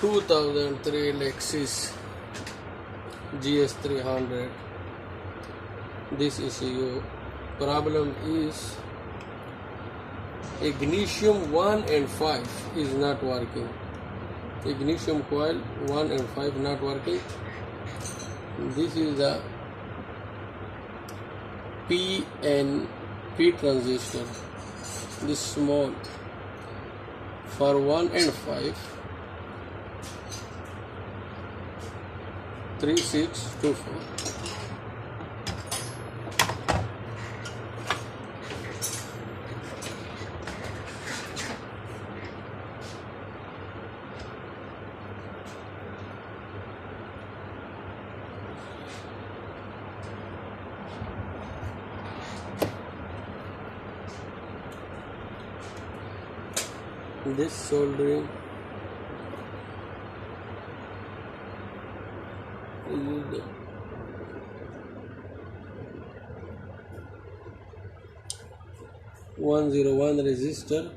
2003 Lexus GS 300. This ECU problem is ignition 1 and 5 is not working. Ignition coil 1 and 5 not working. This is the P transistor. This small for 1 and 5 3624. This soldering is the 101 resistor,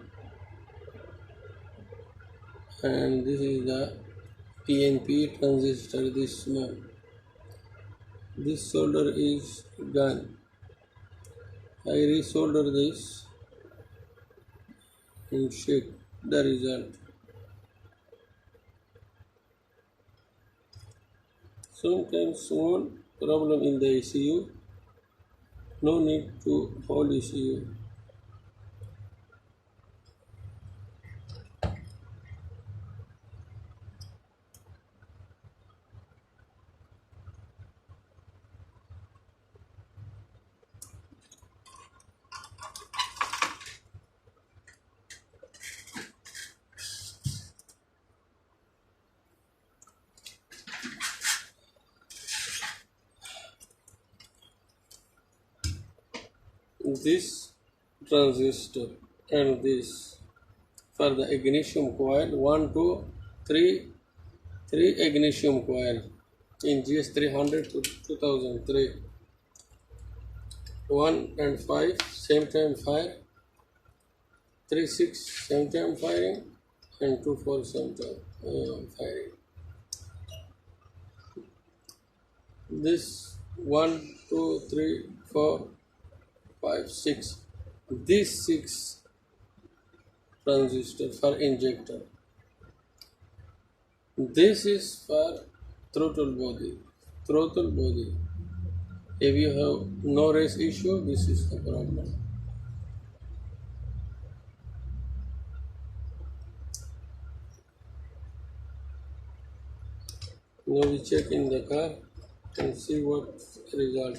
and this is the PNP transistor. This small. This solder is gone. I resolder this and check the result. Sometimes small problem in the ECU, no need to whole ECU. This transistor and this for the ignition coil 1, 2, 3 ignition coil in GS 300 to 2003. 1 and 5 same time fire, 3, 6 same time firing, and 2, 4 same time firing. This 1, 2, 3, 4, 5, 6. This 6 transistor for injector. This is for throttle body. Throttle body. If you have no race issue, this is the problem. Now we check in the car and see what result.